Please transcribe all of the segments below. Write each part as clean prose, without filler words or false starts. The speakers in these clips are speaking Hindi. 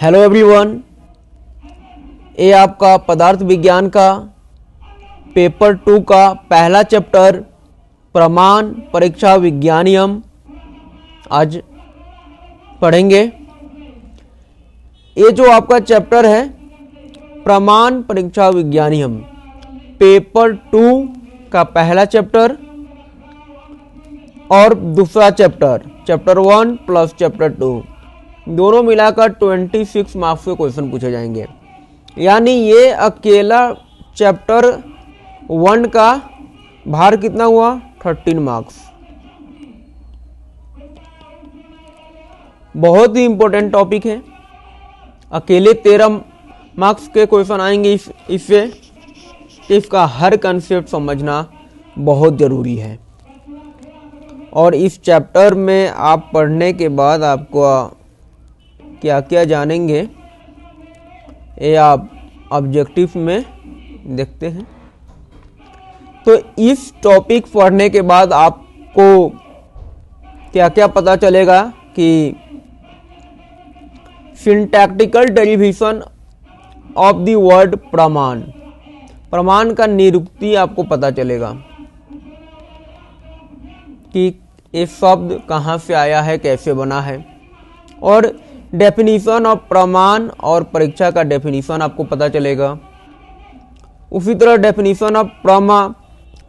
हेलो एवरीवन, ये आपका पदार्थ विज्ञान का पेपर 2 का पहला चैप्टर प्रमाण परीक्षा विज्ञानियम आज पढ़ेंगे। ये जो आपका चैप्टर है प्रमाण परीक्षा विज्ञानियम पेपर 2 का पहला चैप्टर और दूसरा चैप्टर 1 प्लस चैप्टर 2 दोनों मिलाकर 26 मार्क्स के क्वेश्चन पूछे जाएंगे। यानी ये अकेला चैप्टर 1 का भार कितना हुआ 13 मार्क्स। बहुत ही इंपॉर्टेंट टॉपिक है। अकेले 13 मार्क्स के क्वेश्चन आएंगे इससे। इसका हर कंसेप्ट समझना बहुत ज़रूरी है और इस चैप्टर में आप पढ़ने के बाद आपको क्या क्या जानेंगे ये आप ऑब्जेक्टिव में देखते हैं। तो इस टॉपिक पढ़ने के बाद आपको क्या क्या पता चलेगा कि syntactical derivation of the word प्रमाण का निरुक्ति आपको पता चलेगा कि ये शब्द कहाँ से आया है, कैसे बना है, और डेफिनेशन ऑफ प्रमाण और परीक्षा का डेफिनेशन आपको पता चलेगा। उसी तरह डेफिनेशन ऑफ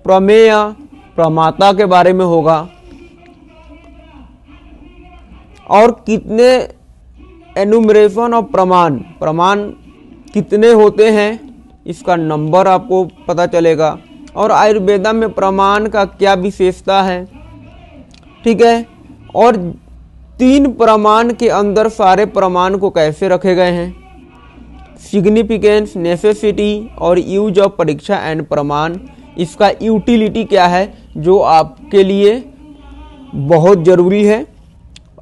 प्रमेय प्रमाता के बारे में होगा और कितने एनुमरेशन ऑफ प्रमाण कितने होते हैं इसका नंबर आपको पता चलेगा और आयुर्वेदा में प्रमाण का क्या विशेषता है, ठीक है। और 3 प्रमाण के अंदर सारे प्रमाण को कैसे रखे गए हैं, सिग्निफिकेंस, नेसेसिटी और यूज ऑफ परीक्षा एंड प्रमाण, इसका यूटिलिटी क्या है जो आपके लिए बहुत ज़रूरी है।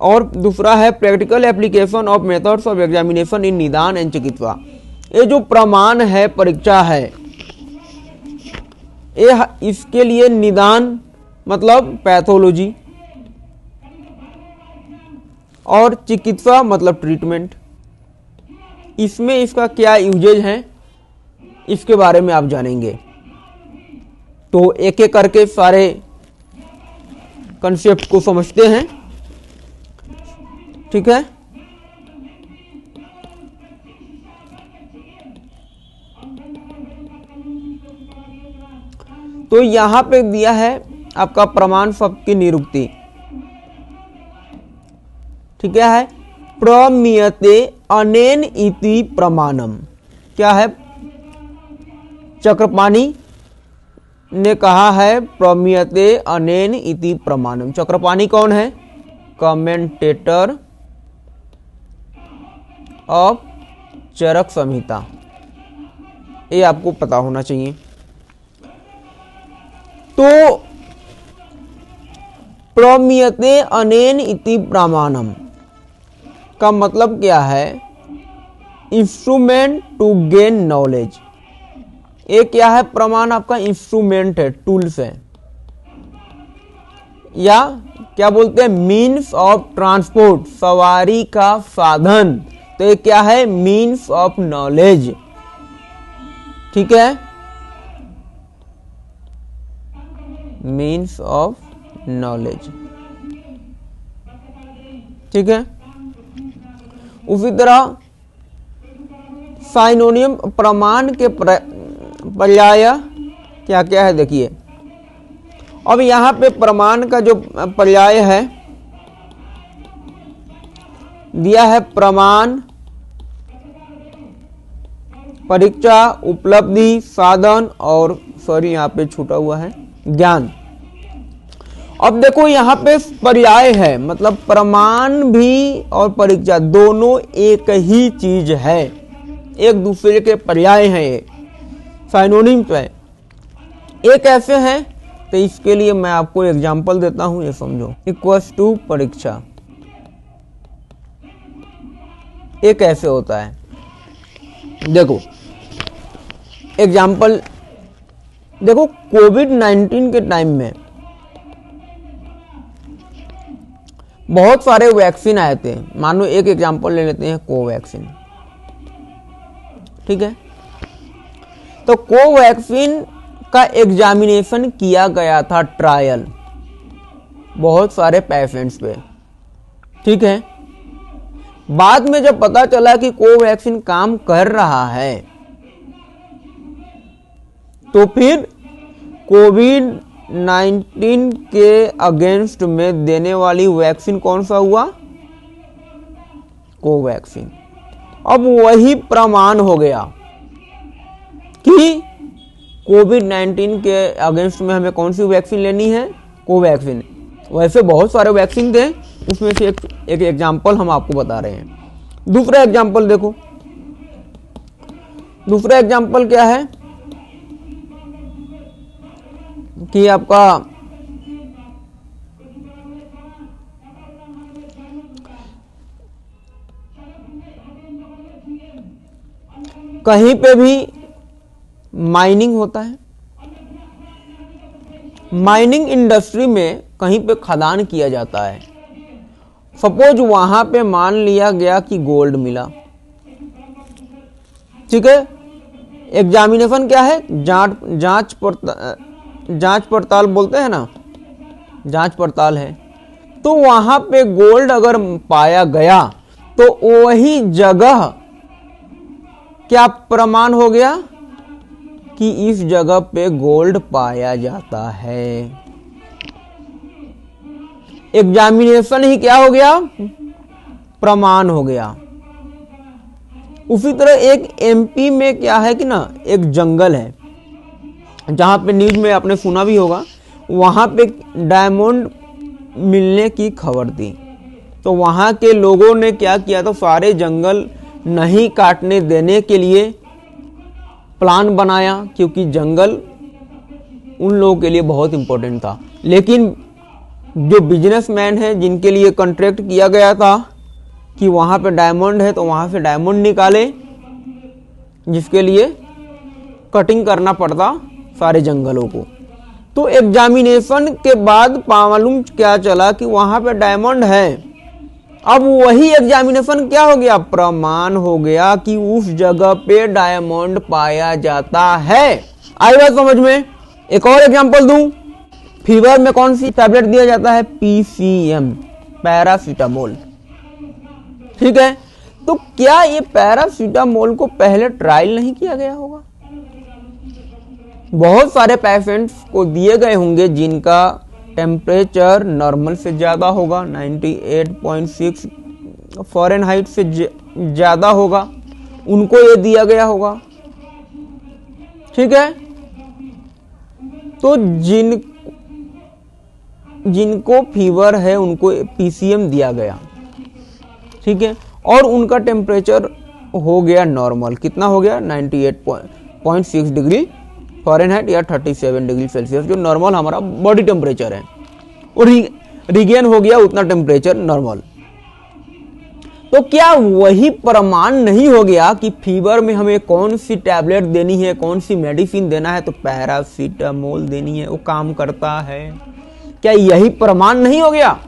और दूसरा है practical application of methods of examination in निदान एंड चिकित्सा। ये जो प्रमाण है, परीक्षा है, ये इसके लिए निदान मतलब पैथोलॉजी और चिकित्सा मतलब ट्रीटमेंट, इसमें इसका क्या यूजेज है इसके बारे में आप जानेंगे। तो एक एक करके सारे कंसेप्ट को समझते हैं, ठीक है। तो यहां पे दिया है आपका प्रमाण शब्द की निरुक्ति, ठीक है। प्रमीयते अनेन इति प्रमाणम, क्या है, चक्रपाणी ने कहा है प्रमीयते अनेन इति प्रमाणम। चक्रपाणी कौन है, कमेंटेटर ऑफ चरक संहिता, ये आपको पता होना चाहिए। तो प्रमीयते अनेन इति प्रमाणम का मतलब क्या है, इंस्ट्रूमेंट टू गेन नॉलेज। ये क्या है, प्रमाण आपका इंस्ट्रूमेंट है, टूल्स है, या क्या बोलते हैं मीन्स ऑफ ट्रांसपोर्ट, सवारी का साधन। तो ये क्या है, मीन्स ऑफ नॉलेज, ठीक है, मीन्स ऑफ नॉलेज, ठीक है। उसी तरह साइनोनियम प्रमाण के पर्याय क्या क्या है देखिए। अब यहाँ पे प्रमाण का जो पर्याय है दिया है, प्रमाण, परीक्षा, उपलब्धि, साधन और सॉरी यहाँ पे छूटा हुआ है ज्ञान। अब देखो यहाँ पे पर्याय है, मतलब प्रमाण भी और परीक्षा दोनों एक ही चीज है, एक दूसरे के पर्याय हैं, ये साइनोनिम्स है। ये कैसे है, तो इसके लिए मैं आपको एग्जांपल देता हूं, ये समझो। इक्वल्स टू परीक्षा, ये कैसे होता है देखो। एग्जांपल देखो, कोविड-19 के टाइम में बहुत सारे वैक्सीन आए थे। मानो एक एग्जांपल ले लेते हैं कोवैक्सीन। ठीक है। तो कोवैक्सीन का एग्जामिनेशन किया गया था, ट्रायल, बहुत सारे पेशेंट्स पे, ठीक है। बाद में जब पता चला कि कोवैक्सीन काम कर रहा है तो फिर कोविड-19 के अगेंस्ट में देने वाली वैक्सीन कौन सा हुआ? कोवैक्सीन। अब वही प्रमाण हो गया कि कोविड-19 के अगेंस्ट में हमें कौन सी वैक्सीन लेनी है? कोवैक्सीन। वैसे बहुत सारे वैक्सीन थे, उसमें से एक एग्जाम्पल हम आपको बता रहे हैं। दूसरा एग्जाम्पल देखो, दूसरा एग्जाम्पल क्या है कि आपका कहीं पे भी माइनिंग होता है, माइनिंग इंडस्ट्री में कहीं पे खदान किया जाता है। सपोज वहां पे मान लिया गया कि गोल्ड मिला, ठीक है। एग्जामिनेशन क्या है? जांच पड़ताल बोलते हैं ना, जांच पड़ताल है। तो वहां पे गोल्ड अगर पाया गया तो वही जगह क्या प्रमाण हो गया कि इस जगह पे गोल्ड पाया जाता है। एग्जामिनेशन ही क्या हो गया? प्रमाण हो गया। उसी तरह एक एमपी में क्या है कि ना, एक जंगल है जहां पे न्यूज में आपने सुना भी होगा, वहां पे डायमंड मिलने की खबर थी। तो वहां के लोगों ने क्या किया था, सारे जंगल नहीं काटने देने के लिए प्लान बनाया, क्योंकि जंगल उन लोगों के लिए बहुत इंपॉर्टेंट था। लेकिन जो बिजनेसमैन है, जिनके लिए कॉन्ट्रैक्ट किया गया था कि वहां पे डायमंड है, तो वहां से डायमंड निकाले, जिसके लिए कटिंग करना पड़ता सारे जंगलों को। तो एग्जामिनेशन के बाद मालूम क्या चला कि वहां पे डायमंड है। अब वही एग्जामिनेशन क्या हो गया? प्रमाण हो गया कि उस जगह पे डायमंड पाया जाता है। आई बात समझ में? एक और एग्जांपल दूं, फीवर में कौन सी टैबलेट दिया जाता है? पीसीएम, पैरासीटामोल, ठीक है। तो क्या ये पैरासीटामोल को पहले ट्रायल नहीं किया गया होगा? बहुत सारे पेशेंट्स को दिए गए होंगे जिनका टेम्परेचर नॉर्मल से ज़्यादा होगा, 98.6 फ़ारेनहाइट से ज़्यादा होगा, उनको ये दिया गया होगा, ठीक है। तो जिनको फीवर है उनको पीसीएम दिया गया, ठीक है, और उनका टेम्परेचर हो गया नॉर्मल। कितना हो गया? 98.6 डिग्री फ़ारेनहाइट या 37 डिग्री सेल्सियस, जो नॉर्मल हमारा बॉडी टेम्परेचर है, और रिगेन हो गया उतना टेम्परेचर नॉर्मल। तो क्या वही प्रमाण नहीं हो गया कि फीवर में हमें कौन सी टैबलेट देनी है, कौन सी मेडिसिन देना है? तो पैरासीटामोल देनी है, वो काम करता है। क्या यही प्रमाण नहीं हो गया?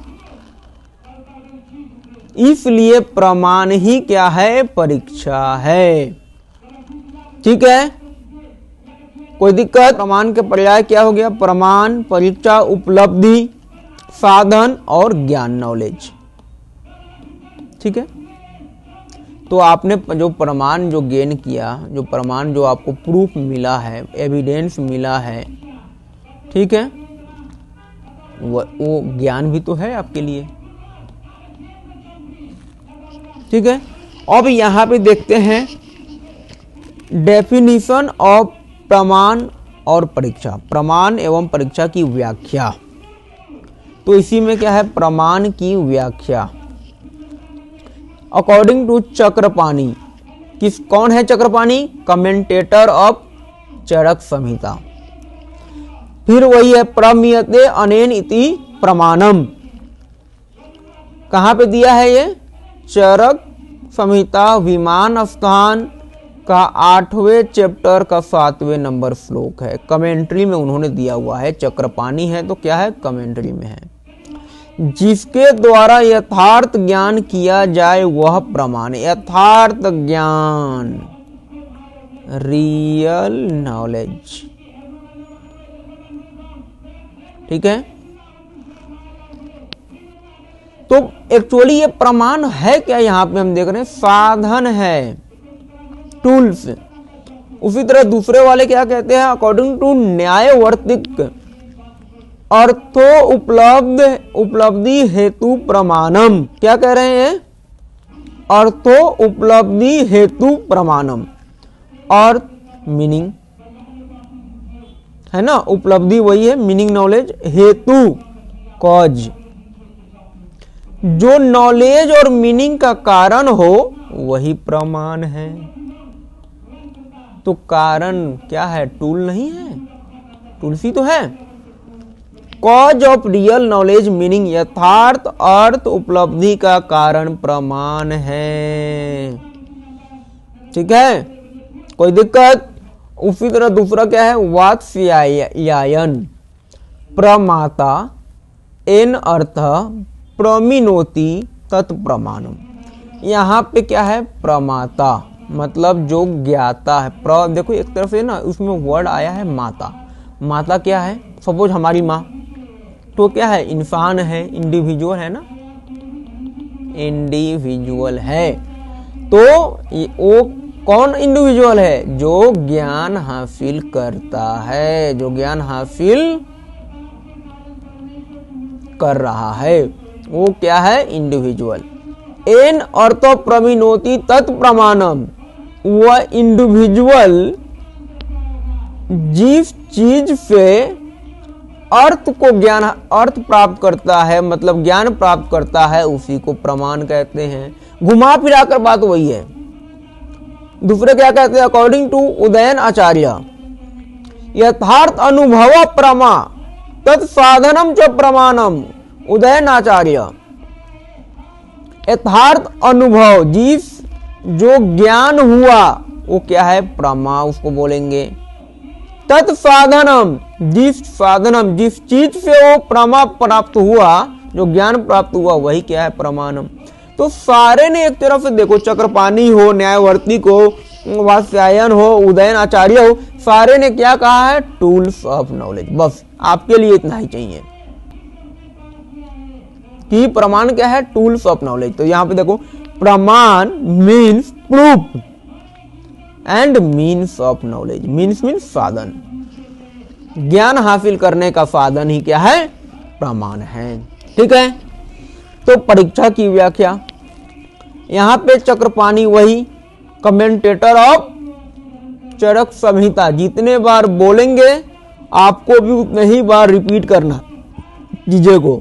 इसलिए प्रमाण ही क्या है? परीक्षा है, ठीक है। कोई दिक्कत? प्रमाण के पर्याय क्या हो गया? प्रमाण, परीक्षा, उपलब्धि, साधन और ज्ञान, नॉलेज, ठीक है। तो आपने जो प्रमाण जो गेन किया, जो प्रमाण जो आपको प्रूफ मिला है, एविडेंस मिला है, ठीक है, वो ज्ञान भी तो है आपके लिए, ठीक है। अब यहां पे देखते हैं डेफिनेशन ऑफ प्रमाण और परीक्षा, प्रमाण एवं परीक्षा की व्याख्या। तो इसी में क्या है? प्रमाण की व्याख्या। अकॉर्डिंग टू चक्रपाणी, कौन है चक्रपाणी? कमेंटेटर ऑफ चरक संहिता। फिर वही है प्रमीयते अनेन इति प्रमाणम। कहां पे दिया है ये? चरक संहिता विमान स्थान का 8वें चैप्टर का 7वें नंबर श्लोक है। कमेंट्री में उन्होंने दिया हुआ है। चक्रपाणी है तो क्या है? कमेंट्री में है। जिसके द्वारा यथार्थ ज्ञान किया जाए वह प्रमाण। यथार्थ ज्ञान, रियल नॉलेज। ठीक है, तो एक्चुअली ये प्रमाण है क्या, यहां पे हम देख रहे हैं साधन है, टूल्स। उसी तरह दूसरे वाले क्या कहते हैं, अकॉर्डिंग टू न्यायवर्तिक अर्थो उपलब्धि हेतु प्रमाणम। क्या कह रहे हैं, अर्थो उपलब्धि हेतु प्रमाणम। अर्थ मीनिंग है ना, उपलब्धि वही है, मीनिंग नॉलेज, हेतु कॉज, जो नॉलेज और मीनिंग का कारण हो वही प्रमाण है। तो कारण क्या है, टूल नहीं है, टूल्स ही तो है। Cause of real knowledge meaning, यथार्थ अर्थ उपलब्धि का कारण प्रमाण है। ठीक है, कोई दिक्कत। उसी तरह दूसरा क्या है, वात्स्यायन प्रमाता एन अर्थ प्रमिनोति तत्प्रमाणम। यहाँ पे क्या है, प्रमाता मतलब जो ज्ञाता है। देखो एक तरफ से ना उसमें वर्ड आया है माता। माता क्या है, सपोज हमारी माँ, तो क्या है, इंसान है, इंडिविजुअल है ना, इंडिविजुअल है। तो वो कौन इंडिविजुअल है, जो ज्ञान हासिल करता है, जो ज्ञान हासिल कर रहा है, वो क्या है, इंडिविजुअल। एन अर्थो प्रमिनोति तत्प्रमाणम, वह इंडिविजुअल जिस चीज से अर्थ को ज्ञान, अर्थ प्राप्त करता है, मतलब ज्ञान प्राप्त करता है, उसी को प्रमाण कहते हैं। घुमा फिराकर बात वही है। दूसरे क्या कहते हैं, अकॉर्डिंग टू उदयन आचार्य, यथार्थ अनुभव प्रमा तत्साधनम च प्रमाणम। उदयन आचार्य, यथार्थ अनुभव, जिस जो ज्ञान हुआ वो क्या है, प्रमा, उसको बोलेंगे। तत्साधनम, जिस साधनम, जिस चीज से वो प्रमा प्राप्त हुआ, जो ज्ञान प्राप्त हुआ, वही क्या है, प्रमाणम। तो सारे ने एक तरफ से देखो, चक्रपाणी हो, न्यायवर्ती को, वात्स्यायन हो, उदयन आचार्य हो, सारे ने क्या कहा है, टूल्स ऑफ नॉलेज। बस आपके लिए इतना ही चाहिए कि प्रमाण क्या है, टूल्स ऑफ नॉलेज। तो यहां पे देखो, प्रमाण means proof and means of knowledge. Means साधन, ज्ञान हासिल करने का साधन ही क्या है, प्रमाण है। ठीक है, तो परीक्षा की व्याख्या, यहां पे चक्रपाणी वही कमेंटेटर ऑफ चरक संहिता, जितने बार बोलेंगे आपको भी उतने ही बार रिपीट करना चीजें को,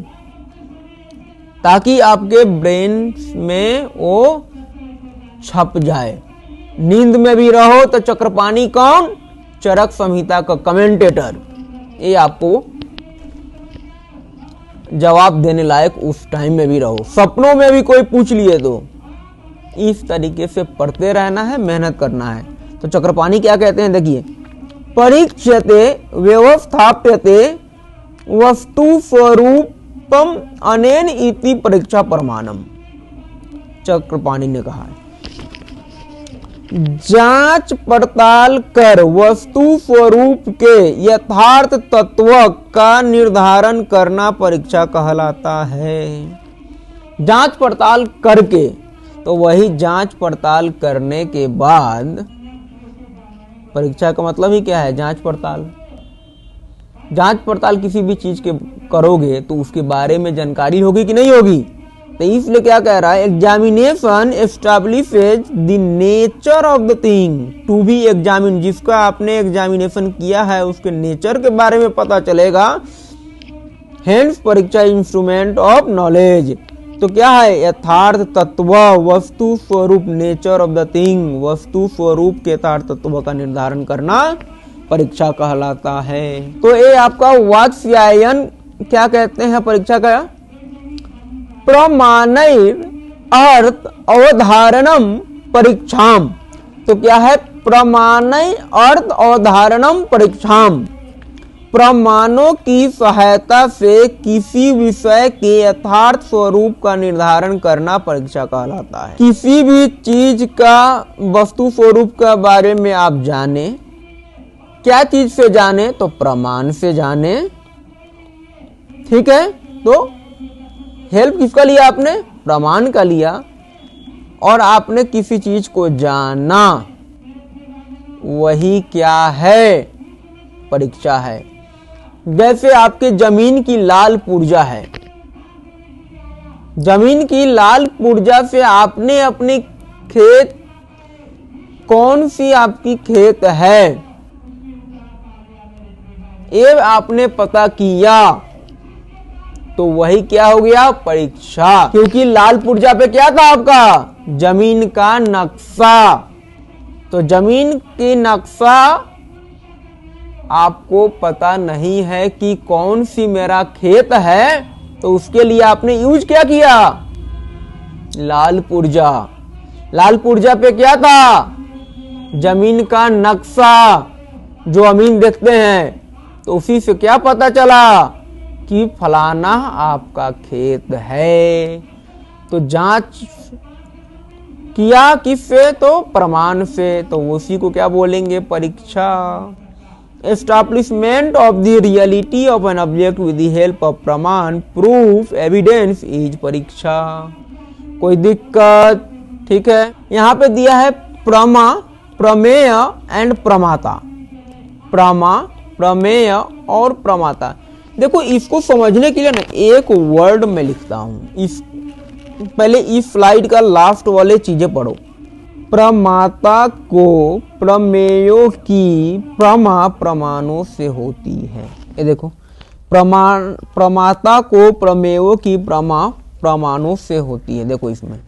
ताकि आपके ब्रेन में वो छप जाए। नींद में भी रहो तो चक्रपाणी कौन, चरक संहिता का कमेंटेटर, ये आपको जवाब देने लायक उस टाइम में भी रहो। सपनों में भी कोई पूछ लिए तो इस तरीके से पढ़ते रहना है, मेहनत करना है। तो चक्रपाणी क्या कहते हैं, देखिए, परीक्षते व्यवस्थाप्यते वस्तु स्वरूपम अनेन इति परीक्षा प्रमाणम। चक्रपाणी ने कहा है, जांच पड़ताल कर वस्तु स्वरूप के यथार्थ तत्व का निर्धारण करना परीक्षा कहलाता है। जांच पड़ताल करके, तो वही जांच पड़ताल करने के बाद, परीक्षा का मतलब ही क्या है, जांच पड़ताल। जांच पड़ताल किसी भी चीज के करोगे तो उसके बारे में जानकारी होगी कि नहीं होगी। तो इसलिए क्या कह रहा है, examination establishes the nature of the thing to be examine. जिसका आपने एग्जामिनेशन किया है उसके नेचर के बारे में पता चलेगा। हेंस परीक्षा इंस्ट्रूमेंट ऑफ नॉलेज। तो क्या है, यथार्थ तत्व, वस्तु स्वरूप, नेचर ऑफ द थिंग, वस्तु स्वरूप के यथार्थ तत्व का निर्धारण करना परीक्षा कहलाता है। तो ये आपका वात्स्यायन क्या कहते हैं परीक्षा का, प्रमाणैर अर्थ अवधारणम परीक्षाम। तो क्या है, प्रमाणैर अर्थ अवधारणम परीक्षाम। प्रमाणों की सहायता से किसी विषय के यथार्थ स्वरूप का निर्धारण करना परीक्षा कहलाता है। किसी भी चीज का वस्तु स्वरूप के बारे में आप जाने, क्या चीज से जाने, तो प्रमाण से जाने। ठीक है, तो हेल्प किसका लिया आपने, प्रमाण का लिया, और आपने किसी चीज को जाना, वही क्या है, परीक्षा है। जैसे आपके जमीन की लाल पुर्जा है, जमीन की लाल पुर्जा से आपने अपनी खेत, कौन सी आपकी खेत है, ये आपने पता किया, तो वही क्या हो गया, परीक्षा। क्योंकि लाल पुर्जा पे क्या था आपका, जमीन का नक्शा। तो जमीन की नक्शा आपको पता नहीं है कि कौन सी मेरा खेत है, तो उसके लिए आपने यूज क्या किया, लाल पुर्जा। लाल पुर्जा पे क्या था, जमीन का नक्शा, जो अमीन देखते हैं, तो उसी से क्या पता चला कि फलाना आपका खेत है। तो जांच किया किससे, तो प्रमाण से, तो उसी को क्या बोलेंगे, परीक्षा। Establishment of the reality of an object with the help of प्रमाण, प्रूफ, एविडेंस इज परीक्षा। कोई दिक्कत, ठीक है। यहाँ पे दिया है प्रमा, प्रमेय एंड प्रमाता। प्रमा, प्रमेय और प्रमाता। देखो इसको समझने के लिए ना एक वर्ड में लिखता हूं, इस पहले इस स्लाइड का लास्ट वाले चीजें पढ़ो। प्रमाता को प्रमेयों की प्रमा प्रमाणों से होती है। ये देखो, प्रमाता को प्रमेयों की प्रमा प्रमाणों से होती है। देखो इसमें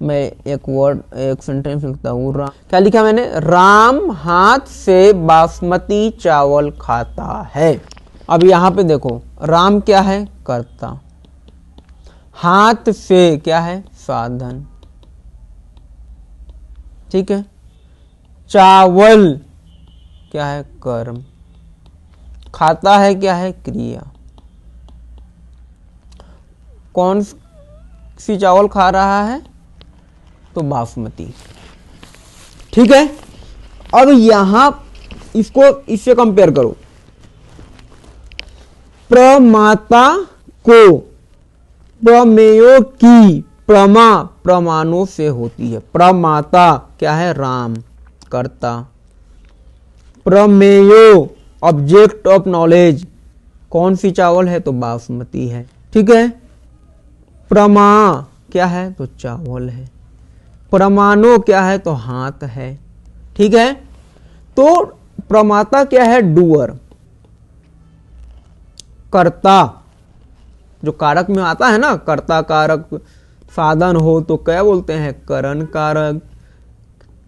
मैं एक सेंटेंस लिखता हूँ। क्या लिखा मैंने, राम हाथ से बासमती चावल खाता है। अब यहां पे देखो, राम क्या है, कर्ता, हाथ से क्या है, साधन, ठीक है। चावल क्या है, कर्म, खाता है क्या है, क्रिया। कौन सी चावल खा रहा है, तो बासमती, ठीक है। अब यहां इसको इससे कंपेयर करो। प्रमाता को प्रमेयों की प्रमा प्रमाणों से होती है। प्रमाता क्या है, राम, कर्ता। प्रमेयो ऑब्जेक्ट ऑफ नॉलेज, कौन सी चावल है, तो बासमती है, ठीक है। प्रमा क्या है, तो चावल है। प्रमाणों क्या है, तो हाथ है, ठीक है। तो प्रमाता क्या है, डूअर, कर्ता, जो कारक में आता है ना, कर्ता कारक, साधन हो तो क्या बोलते हैं, करण कारक,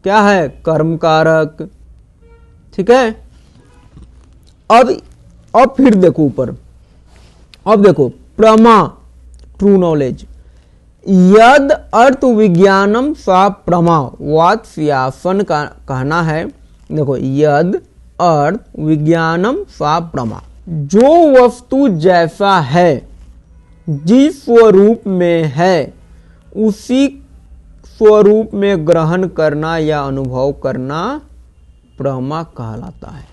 क्या है, कर्म कारक, ठीक है। अब फिर देखो ऊपर, अब देखो प्रमा, ट्रू नॉलेज। यद अर्थ विज्ञानम सा प्रमा, वात्स्यासन का कहना है। देखो, यद अर्थ विज्ञानम सा प्रमा, जो वस्तु जैसा है, जिस स्वरूप में है, उसी स्वरूप में ग्रहण करना या अनुभव करना प्रमा कहलाता है।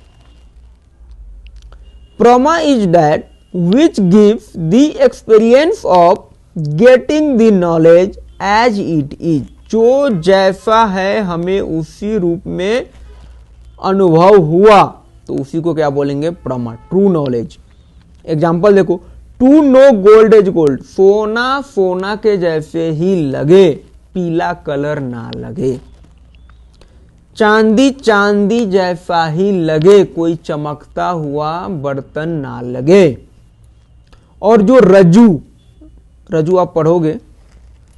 प्रमा is that which gives the experience of getting the knowledge as it is, जो जैसा है हमें उसी रूप में अनुभव हुआ, तो उसी को क्या बोलेंगे, प्रमा, ट्रू नॉलेज। एग्जाम्पल देखो, to know gold is gold, सोना सोना के जैसे ही लगे, पीला कलर ना लगे। चांदी चांदी जैसा ही लगे, कोई चमकता हुआ बर्तन ना लगे। और जो रज्जू, रज्जू आप पढ़ोगे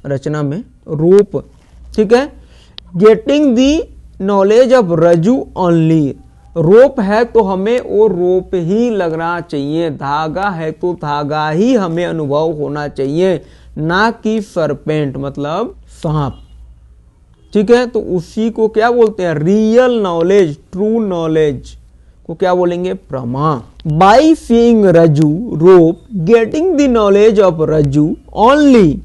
रचना में, रूप, ठीक है। गेटिंग दी नॉलेज ऑफ रज्जू ओनली, रोप है तो हमें वो रोप ही लगना चाहिए, धागा है तो धागा ही हमें अनुभव होना चाहिए, ना कि सरपेंट मतलब सांप, ठीक है। तो उसी को क्या बोलते हैं, रियल नॉलेज, ट्रू नॉलेज। को क्या बोलेंगे? प्रमा। बाई सीइंग रज्जू rope getting the knowledge of रज्जू only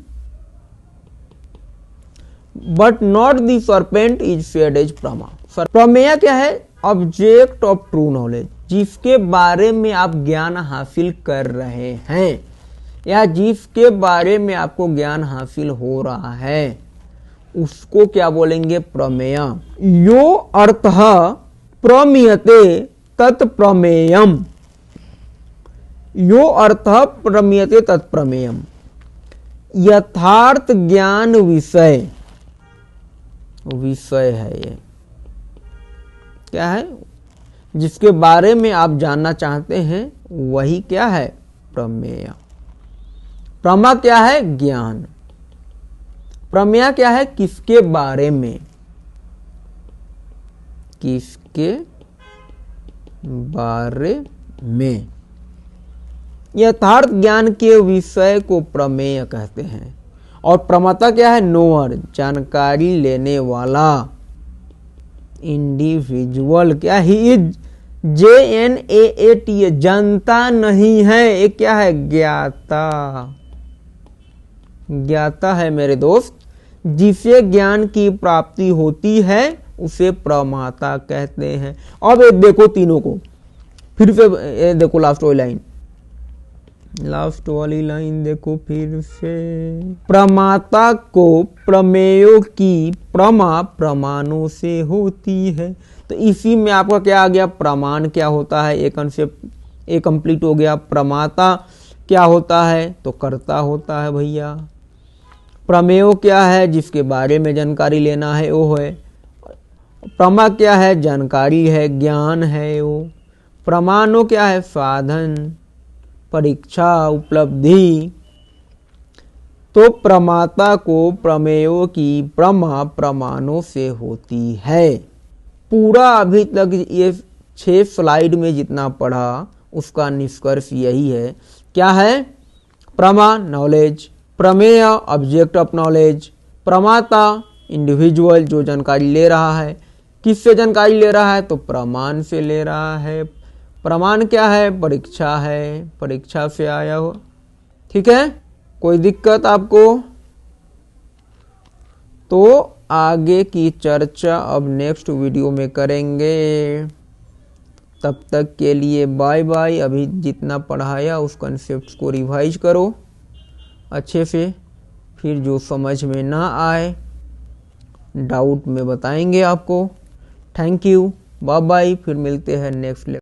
but not the serpent is fed as प्रमा। प्रमेय क्या है? ऑब्जेक्ट ऑफ ट्रू नॉलेज, जिसके बारे में आप ज्ञान हासिल कर रहे हैं या जिसके बारे में आपको ज्ञान हासिल हो रहा है, उसको क्या बोलेंगे? प्रमेय। यो अर्थः प्रमीयते तत्प्रमेयम्। यो अर्थः प्रमीयते तत्प्रमेयम्। यथार्थ ज्ञान विषय है ये। क्या है? जिसके बारे में आप जानना चाहते हैं वही क्या है? प्रमेय। प्रमा क्या है? ज्ञान। प्रमेय क्या है? किसके बारे में? किसके बारे में? यथार्थ ज्ञान के विषय को प्रमेय कहते हैं। और प्रमाता क्या है? नोअर, जानकारी लेने वाला। इंडिविजुअल क्या? ही इज JNAAT, जानता नहीं है। ये क्या है? ज्ञाता। ज्ञाता है मेरे दोस्त। जिसे ज्ञान की प्राप्ति होती है उसे प्रमाता कहते हैं। अब देखो तीनों को फिर से, देखो लास्ट वाली लाइन देखो फिर से। प्रमाता को प्रमेयों की प्रमा प्रमाणों से होती है। तो इसी में आपका क्या आ गया? प्रमाण क्या होता है? एक कंसेप्ट एक कंप्लीट हो गया। प्रमाता क्या होता है? तो कर्ता होता है भैया। प्रमेय क्या है? जिसके बारे में जानकारी लेना है वो है। प्रमा क्या है? जानकारी है, ज्ञान है वो। प्रमाणों क्या है? साधन, परीक्षा, उपलब्धि। तो प्रमाता को प्रमेयों की प्रमा प्रमाणों से होती है। पूरा अभी तक ये 6 स्लाइड में जितना पढ़ा उसका निष्कर्ष यही है। क्या है? प्रमा नॉलेज, प्रमेय ऑब्जेक्ट ऑफ नॉलेज, प्रमाता इंडिविजुअल जो जानकारी ले रहा है। किससे जानकारी ले रहा है? तो प्रमाण से ले रहा है। प्रमाण क्या है? परीक्षा है, परीक्षा से आया हो। ठीक है, कोई दिक्कत आपको? तो आगे की चर्चा अब नेक्स्ट वीडियो में करेंगे। तब तक के लिए बाय बाय। अभी जितना पढ़ाया उस कॉन्सेप्ट को रिवाइज करो अच्छे से। फिर जो समझ में ना आए डाउट में बताएंगे आपको। Thank you, bye bye. फिर मिलते हैं नेक्स्ट